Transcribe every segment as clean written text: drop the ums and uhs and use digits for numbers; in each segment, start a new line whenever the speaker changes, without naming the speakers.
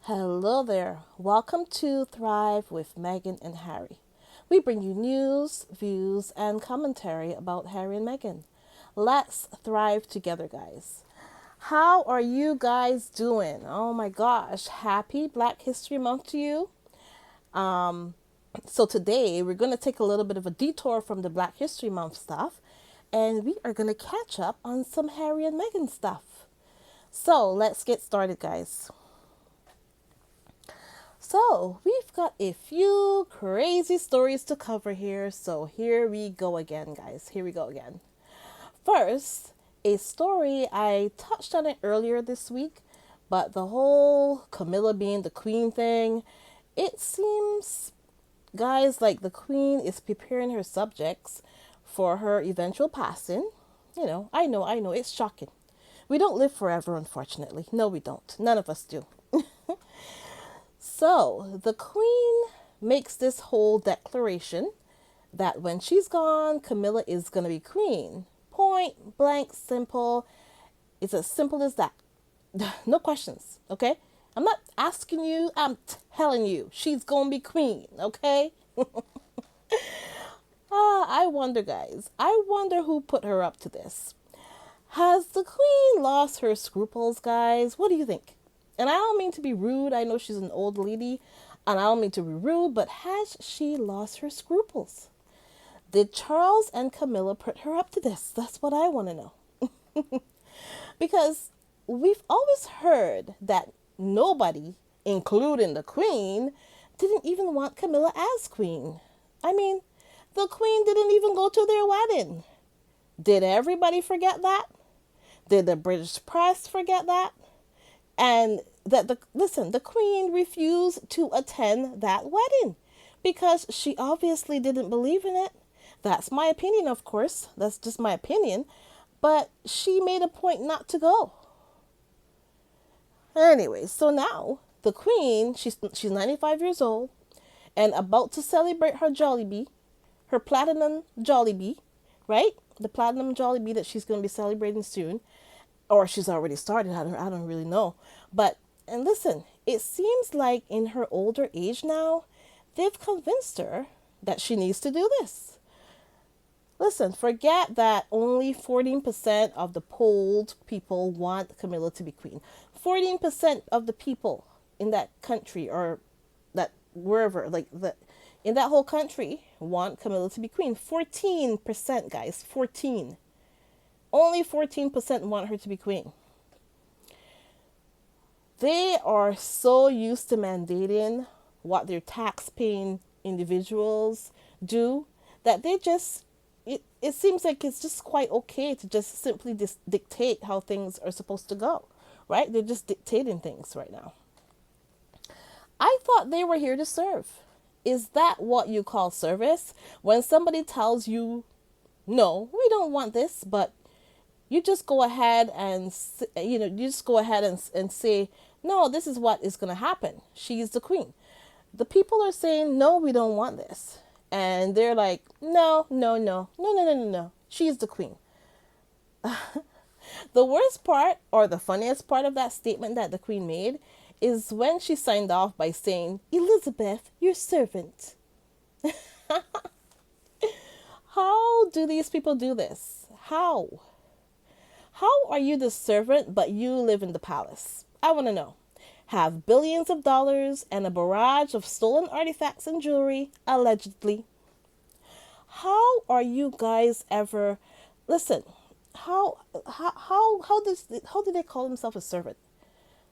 Hello there. Welcome to Thrive with Meghan and Harry. We bring you news, views, and commentary about Harry and Meghan. Let's thrive together, guys. How are you guys doing? Oh my gosh, happy Black History Month to you. So today we're going to take a little bit of a detour from the Black History Month stuff and we are going to catch up on some Harry and Meghan stuff. So let's get started, guys. So, we've got a few crazy stories to cover here. So, here we go again, guys. Here we go again. First, a story I touched on it earlier this week, but the whole Camilla being the queen thing, it seems, guys, like the queen is preparing her subjects for her eventual passing. I know, it's shocking. We don't live forever, unfortunately. No, we don't. None of us do. So the queen makes this whole declaration that when she's gone, Camilla is going to be queen. Point blank simple. It's as simple as that. No questions, okay? I'm not asking you, I'm telling you. She's going to be queen, okay? I wonder, guys. I wonder who put her up to this. Has the queen lost her scruples, guys? What do you think? And I don't mean to be rude. I know she's an old lady, and I don't mean to be rude, but has she lost her scruples? Did Charles and Camilla put her up to this? That's what I want to know. Because we've always heard that nobody, including the queen, didn't even want Camilla as queen. I mean, the queen didn't even go to their wedding. Did everybody forget that? Did the British press forget that? And the queen refused to attend that wedding because she obviously didn't believe in it. That's my opinion, of course. That's just my opinion. But she made a point not to go. Anyway, so now the queen, she's 95 years old and about to celebrate her Jollibee, her platinum Jollibee, right? The platinum Jollibee that she's going to be celebrating soon. Or she's already started. I don't really know. But, and listen, it seems like in her older age now, they've convinced her that she needs to do this. Listen, forget that only 14% of the polled people want Camilla to be queen. 14% of the people in that country or that wherever, in that whole country want Camilla to be queen. 14%, guys, 14. Only 14% want her to be queen. They are so used to mandating what their tax-paying individuals do that it seems like it's just quite okay to just simply dictate how things are supposed to go, right? They're just dictating things right now. I thought they were here to serve. Is that what you call service? When somebody tells you, no, we don't want this, but you just go ahead and and say, no, this is what is going to happen. She's the queen. The people are saying, no, we don't want this. And they're like, no, no, no, no, no, no, no, no. She's the queen. The worst part or the funniest part of that statement that the queen made is when she signed off by saying, Elizabeth, your servant. How do these people do this? How? How are you the servant but you live in the palace? I want to know. Have billions of dollars and a barrage of stolen artifacts and jewelry, allegedly. How are you guys ever... Listen, how do they call themselves a servant?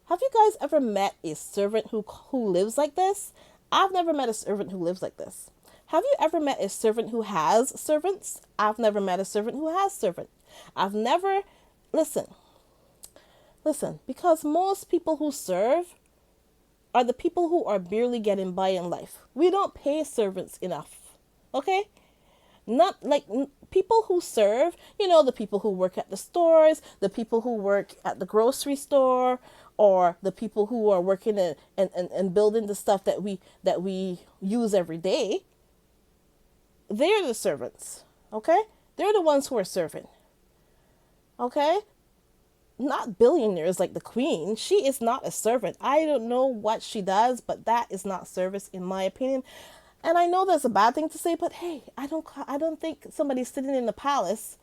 Have you guys ever met a servant who lives like this? I've never met a servant who lives like this. Have you ever met a servant who has servants? I've never met a servant who has servant. I've never... Listen, because most people who serve are the people who are barely getting by in life. We don't pay servants enough, okay? Not like people who serve, the people who work at the stores, the people who work at the grocery store, or the people who are working and building the stuff that we use every day. They're the servants, okay? They're the ones who are serving, okay? not billionaires like the queen. She is not a servant. I don't know what she does, but that is not service in my opinion. And I know that's a bad thing to say, but hey, I don't think somebody sitting in the palace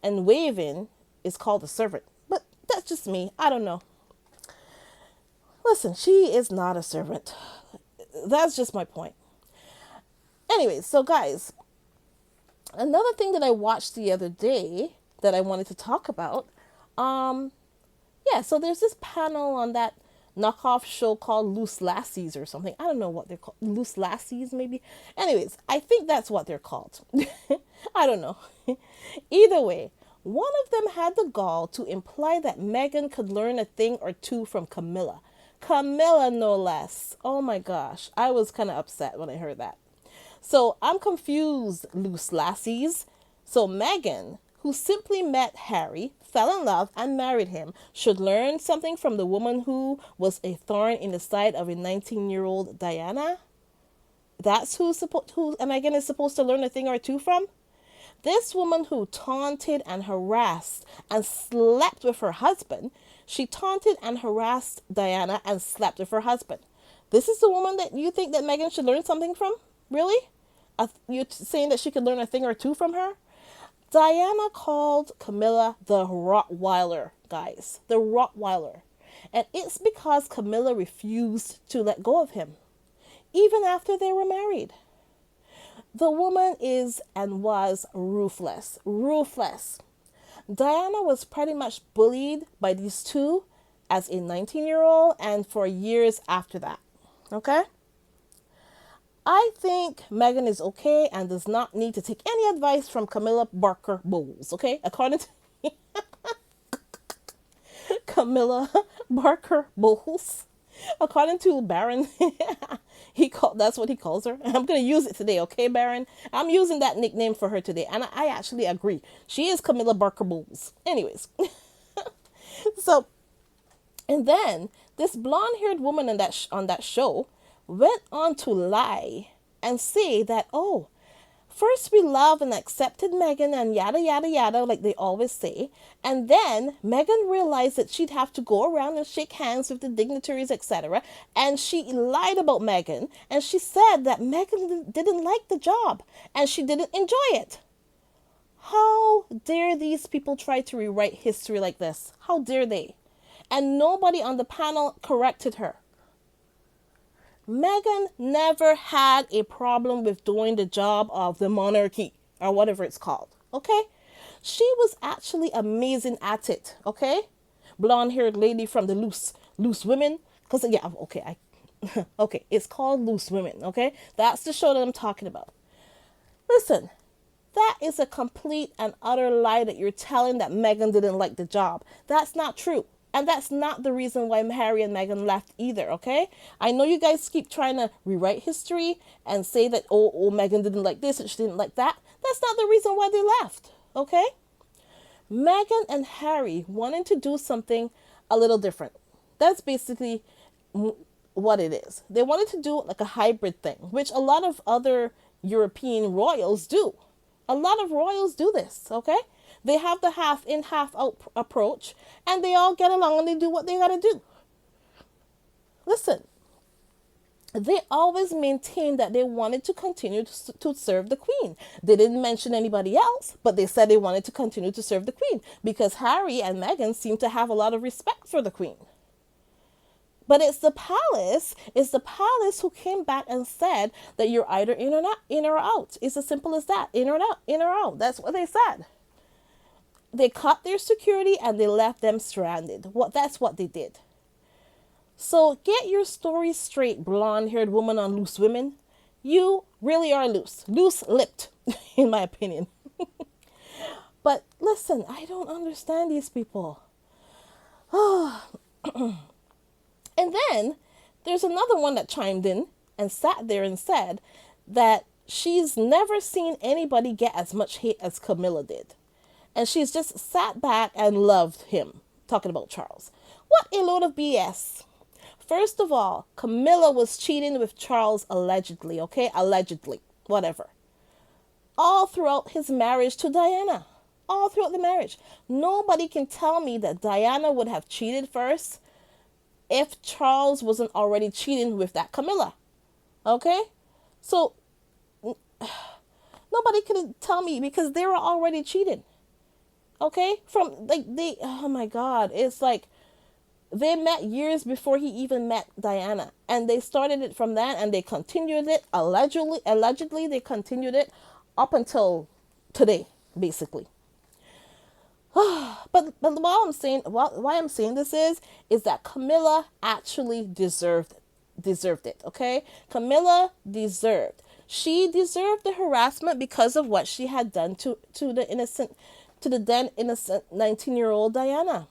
and waving is called a servant. But that's just me. I don't know. Listen, she is not a servant. That's just my point. Anyways, so guys, another thing that I watched the other day that I wanted to talk about, yeah, so there's this panel on that knockoff show called Loose Lassies or something. I don't know what they're called. Loose Lassies, maybe. Anyways, I think that's what they're called. I don't know. Either way, one of them had the gall to imply that Meghan could learn a thing or two from Camilla. Camilla, no less. Oh my gosh. I was kind of upset when I heard that. So I'm confused, Loose Lassies. So Meghan, who simply met Harry, fell in love, and married him, should learn something from the woman who was a thorn in the side of a 19-year-old Diana? That's who Meghan is supposed to learn a thing or two from? This woman who taunted and harassed and slept with her husband, she taunted and harassed Diana and slept with her husband. This is the woman that you think that Meghan should learn something from? Really? You're saying that she could learn a thing or two from her? Diana called Camilla the Rottweiler, guys. The Rottweiler. And it's because Camilla refused to let go of him, even after they were married. The woman is and was ruthless. Ruthless. Diana was pretty much bullied by these two as a 19-year-old and for years after that. Okay? I think Meghan is okay and does not need to take any advice from Camilla Barker Bowles. Okay? According to Camilla Barker Bowles. According to Baron, that's what he calls her. I'm gonna use it today, okay, Baron? I'm using that nickname for her today, and I actually agree. She is Camilla Barker Bowles. Anyways, so and then this blonde-haired woman on that show went on to lie and say that, oh, first we loved and accepted Meghan and yada, yada, yada, like they always say. And then Meghan realized that she'd have to go around and shake hands with the dignitaries, etc. And she lied about Meghan. And she said that Meghan didn't like the job and she didn't enjoy it. How dare these people try to rewrite history like this? How dare they? And nobody on the panel corrected her. Meghan never had a problem with doing the job of the monarchy or whatever it's called, okay? She was actually amazing at it, okay? Blonde-haired lady from the Loose Women, because yeah, okay, okay, it's called Loose Women, okay? That's the show that I'm talking about. Listen, that is a complete and utter lie that you're telling that Meghan didn't like the job. That's not true. And that's not the reason why Harry and Meghan left either, okay? I know you guys keep trying to rewrite history and say that, oh, Meghan didn't like this and she didn't like that. That's not the reason why they left, okay? Meghan and Harry wanted to do something a little different. That's basically what it is. They wanted to do like a hybrid thing, which a lot of other European royals do. A lot of royals do this, okay? They have the half in, half out approach, and they all get along and they do what they gotta do. Listen, they always maintained that they wanted to continue to serve the Queen. They didn't mention anybody else, but they said they wanted to continue to serve the Queen because Harry and Meghan seem to have a lot of respect for the Queen. But it's the palace who came back and said that you're either in or not, in or out. It's as simple as that, in or out, in or out. That's what they said. They cut their security and they left them stranded. That's what they did. So get your story straight, blonde-haired woman on Loose Women. You really are loose-lipped, in my opinion. But listen, I don't understand these people. And then there's another one that chimed in and sat there and said that she's never seen anybody get as much hate as Camilla did. And she's just sat back and loved him. Talking about Charles. What a load of BS. First of all, Camilla was cheating with Charles allegedly, okay? Allegedly. Whatever. All throughout his marriage to Diana. all throughout the marriage. Nobody can tell me that Diana would have cheated first if Charles wasn't already cheating with that Camilla. Okay? So nobody can tell me because they were already cheating. Okay? From like they oh my god, it's like they met years before he even met Diana, and they started it from that, and they continued it allegedly they continued it up until today, basically. But why I'm saying this is that Camilla actually deserved it. Okay, Camilla deserved. She deserved the harassment because of what she had done to the innocent, to the then innocent 19-year-old Diana.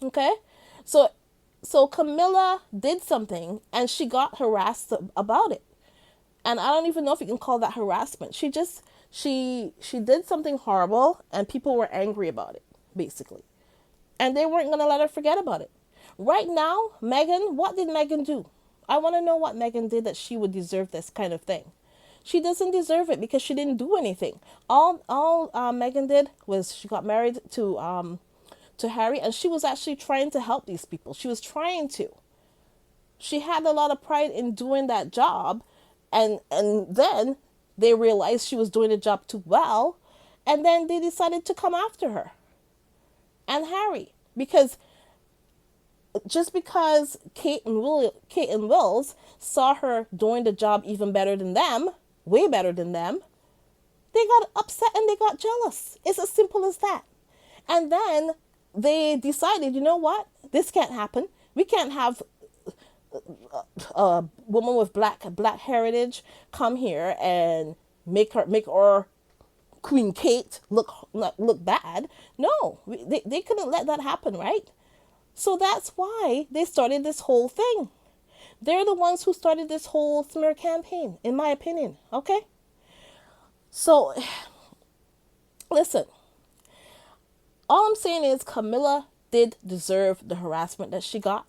Okay, so Camilla did something and she got harassed about it, and I don't even know if you can call that harassment. She did something horrible and people were angry about it, basically, and they weren't gonna let her forget about it. Right now, Meghan, what did Meghan do? I want to know what Meghan did that she would deserve this kind of thing. She doesn't deserve it because she didn't do anything. All Meghan did was she got married to Harry, and she was actually trying to help these people. She was trying to. She had a lot of pride in doing that job, and then they realized she was doing the job too well, and then they decided to come after her and Harry because just because Kate and Wills saw her doing the job even better than them, way better than them, they got upset and they got jealous. It's as simple as that. And then they decided, you know what? This can't happen. We can't have a woman with black heritage come here and make our Queen Kate look bad. No, they couldn't let that happen, right? So that's why they started this whole thing. They're the ones who started this whole smear campaign, in my opinion. Okay? So, listen. All I'm saying is Camilla did deserve the harassment that she got.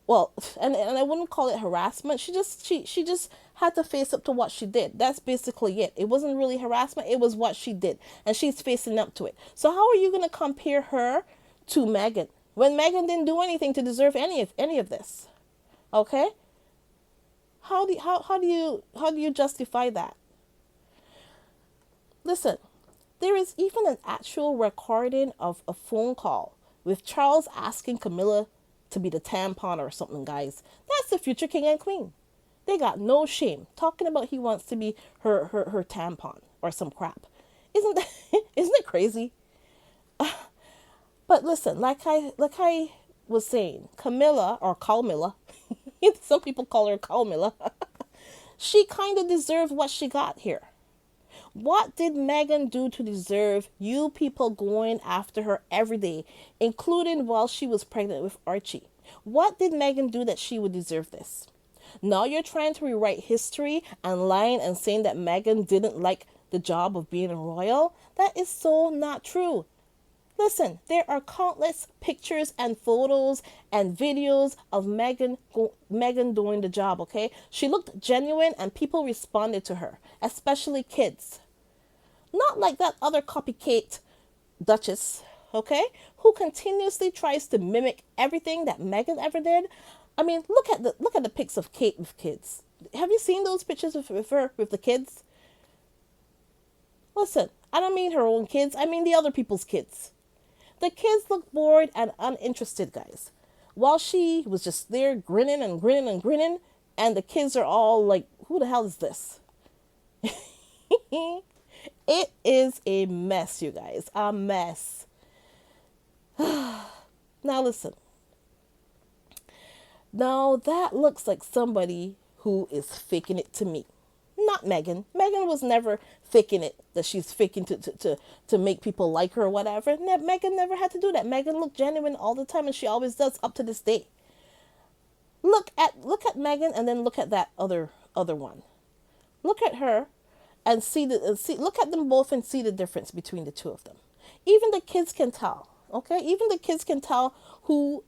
Well, and I wouldn't call it harassment. She just had to face up to what she did. That's basically it. It wasn't really harassment. It was what she did. And she's facing up to it. So how are you going to compare her to Meghan when Meghan didn't do anything to deserve any of this? Okay? How do you justify that? Listen, there is even an actual recording of a phone call with Charles asking Camilla to be the tampon or something, guys. That's the future king and queen. They got no shame talking about he wants to be her tampon or some crap. Isn't it crazy? But listen, like I was saying, Camilla or Calmilla, some people call her Calmilla, she kind of deserved what she got here. What did Meghan do to deserve you people going after her every day, including while she was pregnant with Archie? What did Meghan do that she would deserve this? Now you're trying to rewrite history and lying and saying that Meghan didn't like the job of being a royal? That is so not true. Listen, there are countless pictures and photos and videos of Meghan doing the job, okay? She looked genuine and people responded to her, especially kids. Not like that other copycat Duchess, okay? Who continuously tries to mimic everything that Meghan ever did. I mean, look at the pics of Kate with kids. Have you seen those pictures with her with the kids? Listen, I don't mean her own kids. I mean the other people's kids. The kids look bored and uninterested, guys. While she was just there grinning and grinning and grinning, and the kids are all like, who the hell is this? It is a mess, you guys. A mess. Now listen. Now that looks like somebody who is faking it to me. Not Meghan. Meghan was never faking it, that she's faking to make people like her or whatever. Meghan never had to do that. Meghan looked genuine all the time, and she always does up to this day. Look at Meghan and then look at that other one. Look at her and look at them both and see the difference between the two of them. Even the kids can tell. Okay? Even the kids can tell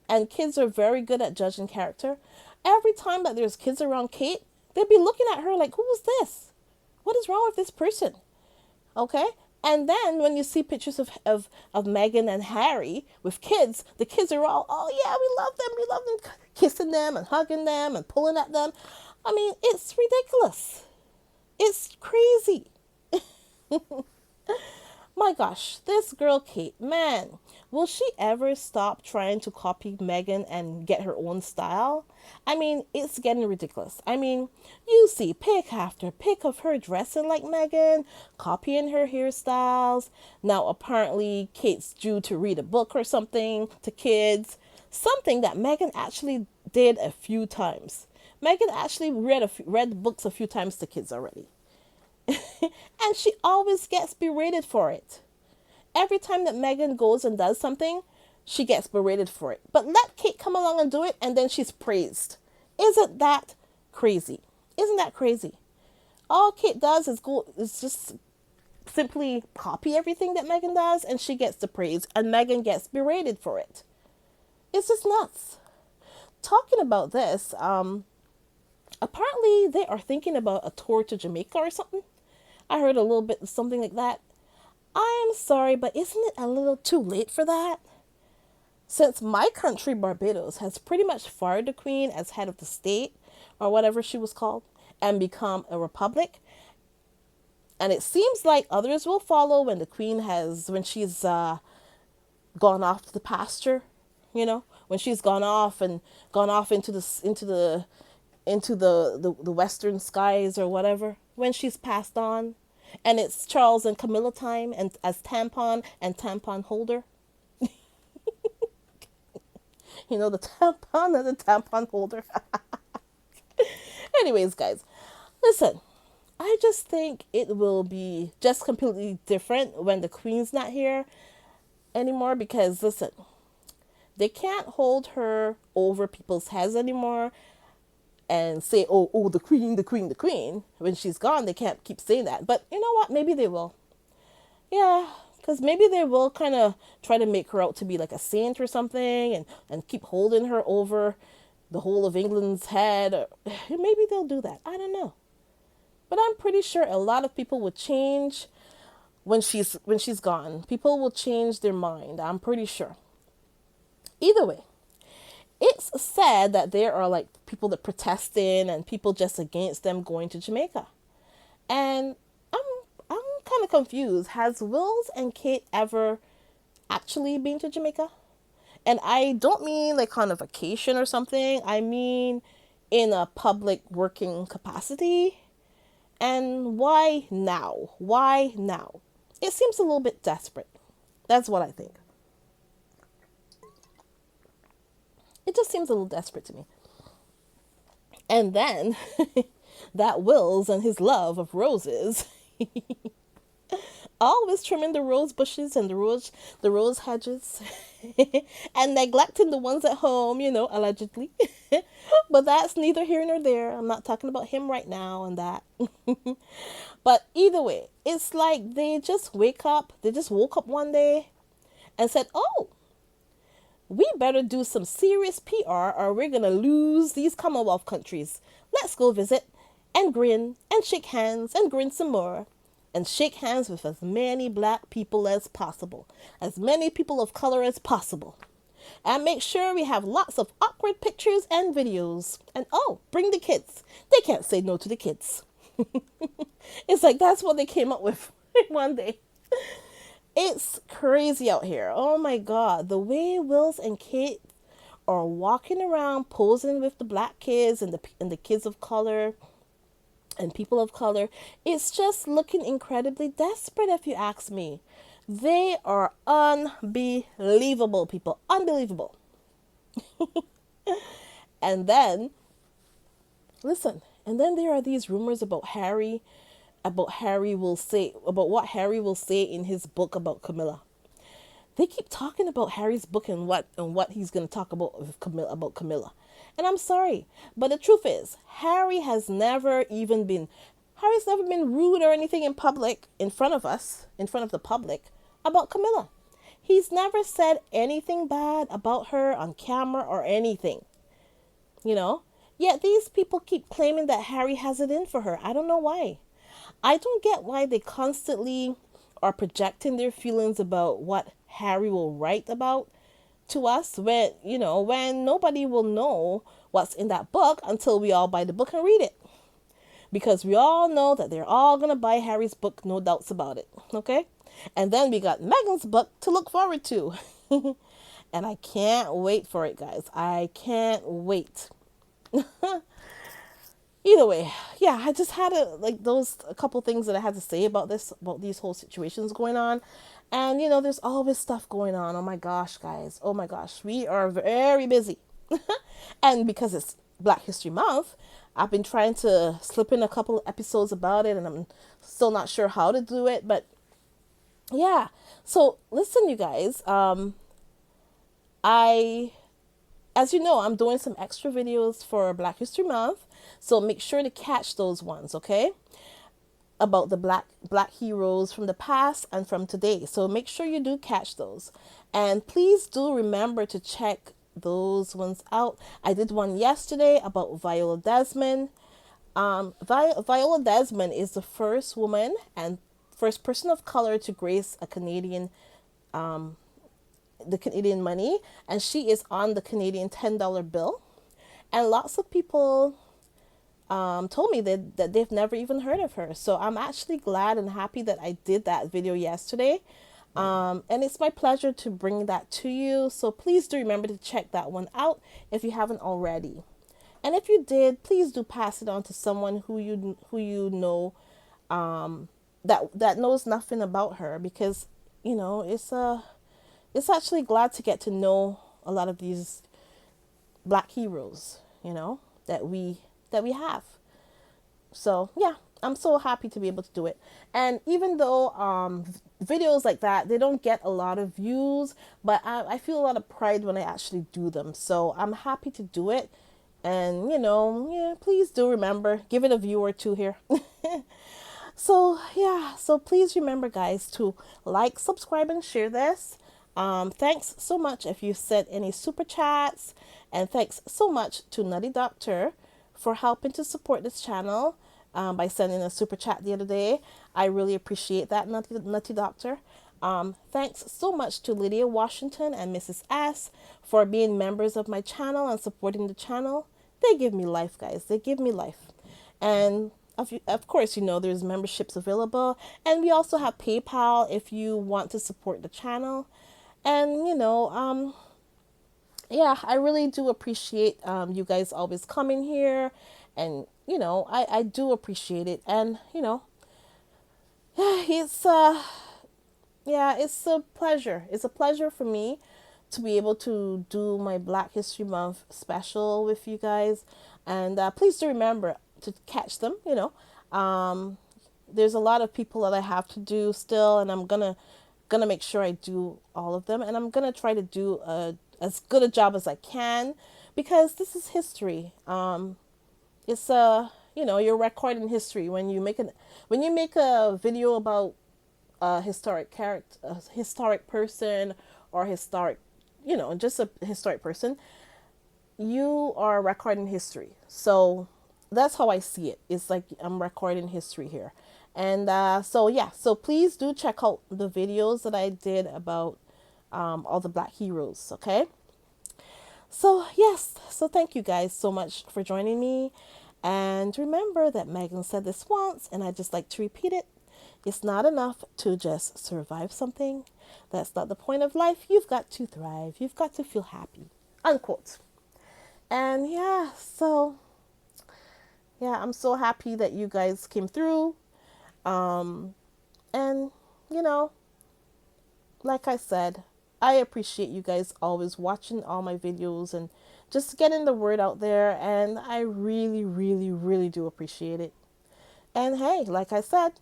and kids are very good at judging character. Every time that there's kids around Kate, they'd be looking at her like, who is this? What is wrong with this person? Okay? And then when you see pictures of Meghan and Harry with kids, the kids are all, oh yeah, we love them, kissing them and hugging them and pulling at them. I mean, it's ridiculous. It's crazy. My gosh, this girl Kate, man, will she ever stop trying to copy Meghan and get her own style? I mean, it's getting ridiculous. I mean, you see pic after pic of her dressing like Meghan, copying her hairstyles. Now, apparently, Kate's due to read a book or something to kids, something that Meghan actually did a few times. Meghan actually read books a few times to kids already. And she always gets berated for it. Every time that Meghan goes and does something, she gets berated for it. But let Kate come along and do it, and then she's praised. Isn't that crazy? Isn't that crazy? All Kate does is just simply copy everything that Meghan does, and she gets the praise, and Meghan gets berated for it. It's just nuts. Talking about this, apparently they are thinking about a tour to Jamaica or something. I heard a little bit of something like that. I'm sorry, but isn't it a little too late for that? Since my country, Barbados, has pretty much fired the Queen as head of the state, or whatever she was called, and become a republic. And it seems like others will follow when she's gone off to the pasture, when she's gone off into the western skies or whatever, when she's passed on, and it's Charles and Camilla time, and as tampon and tampon holder. The tampon and the tampon holder. Anyways, guys, listen, I just think it will be just completely different when the Queen's not here anymore, because listen, they can't hold her over people's heads anymore and say, oh, the Queen, the Queen, the Queen. When she's gone, they can't keep saying that. But you know what? Maybe they will. Yeah, because maybe they will kind of try to make her out to be like a saint or something, and keep holding her over the whole of England's head. Or maybe they'll do that. I don't know. But I'm pretty sure a lot of people will change when she's gone. People will change their mind. I'm pretty sure. Either way, it's sad that there are like people that protesting and people just against them going to Jamaica. And I'm kind of confused. Has Wills and Kate ever actually been to Jamaica? And I don't mean like on a vacation or something. I mean in a public working capacity. And why now? Why now? It seems a little bit desperate. That's what I think. It just seems a little desperate to me. And then that Wills and his love of roses, always trimming the rose bushes and the rose hedges, and neglecting the ones at home, allegedly. But that's neither here nor there. I'm not talking about him right now and that. But either way, it's like they just woke up one day and said, oh, we better do some serious PR or we're going to lose these Commonwealth countries. Let's go visit and grin and shake hands and grin some more and shake hands with as many black people as possible, as many people of color as possible. And make sure we have lots of awkward pictures and videos. And bring the kids. They can't say no to the kids. It's like that's what they came up with one day. It's crazy out here. Oh my God. The way Wills and Kate are walking around posing with the black kids and the kids of color and people of color, it's just looking incredibly desperate if you ask me. They are unbelievable, people. Unbelievable. And then, listen, and then there are these rumors about what Harry will say in his book about Camilla. They keep talking about Harry's book and what he's going to talk about with Camilla. And I'm sorry, but the truth is, Harry's never been rude or anything in public, in front of the public, about Camilla. He's never said anything bad about her on camera or anything. Yet these people keep claiming that Harry has it in for her. I don't know why. I don't get why they constantly are projecting their feelings about what Harry will write about to us, when when nobody will know what's in that book until we all buy the book and read it, because we all know that they're all going to buy Harry's book, no doubts about it. Okay, and then we got Meghan's book to look forward to. And I can't wait for it, guys. I can't wait. Either way, yeah, I just had a couple things that I had to say about these whole situations going on. And there's always stuff going on. Oh my gosh, guys. Oh my gosh. We are very busy. And because it's Black History Month, I've been trying to slip in a couple episodes about it, and I'm still not sure how to do it, but yeah. So listen, you guys, I as you know, I'm doing some extra videos for Black History Month, so make sure to catch those ones, okay? About the black heroes from the past and from today. So make sure you do catch those. And please do remember to check those ones out. I did one yesterday about Viola Desmond. Viola Desmond is the first woman and first person of color to grace the Canadian money, and she is on the Canadian $10 bill. And lots of people told me that they've never even heard of her. So I'm actually glad and happy that I did that video yesterday. And it's my pleasure to bring that to you. So please do remember to check that one out if you haven't already. And if you did, please do pass it on to someone who you know that knows nothing about her, because it's actually glad to get to know a lot of these Black heroes, that we have. So yeah, I'm so happy to be able to do it. And even though videos like that, they don't get a lot of views, but I feel a lot of pride when I actually do them. So I'm happy to do it. And yeah, please do remember, give it a view or two here. So yeah, so please remember, guys, to like, subscribe, and share this. Thanks so much if you sent any super chats, and thanks so much to Nutty Doctor for helping to support this channel by sending a super chat the other day. I really appreciate that, Nutty Doctor. Thanks so much to Lydia Washington and Mrs. S for being members of my channel and supporting the channel. They give me life, guys. They give me life. And of course, there's memberships available, and we also have PayPal if you want to support the channel. And yeah, I really do appreciate you guys always coming here, and I do appreciate it. And it's it's a pleasure. It's a pleasure for me to be able to do my Black History Month special with you guys. And please do remember to catch them. There's a lot of people that I have to do still, and I'm gonna make sure I do all of them, and I'm gonna try to do as good a job as I can, because this is history. It's you're recording history when you make a video about a historic character, a historic person, or just a historic person. You are recording history. So that's how I see it. It's like I'm recording history here. And so please do check out the videos that I did about all the Black heroes, okay? So yes, so thank you guys so much for joining me. And remember that Meghan said this once, and I just like to repeat it. It's not enough to just survive something. That's not the point of life. You've got to thrive. You've got to feel happy. Unquote. And yeah, I'm so happy that you guys came through. And like I said, I appreciate you guys always watching all my videos and just getting the word out there. And I really, really, really do appreciate it. And hey, like I said,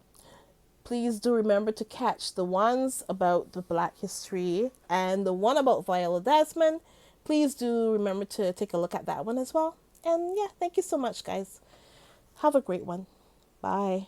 please do remember to catch the ones about the Black history and the one about Viola Desmond. Please do remember to take a look at that one as well. And yeah, thank you so much, guys. Have a great one. Bye.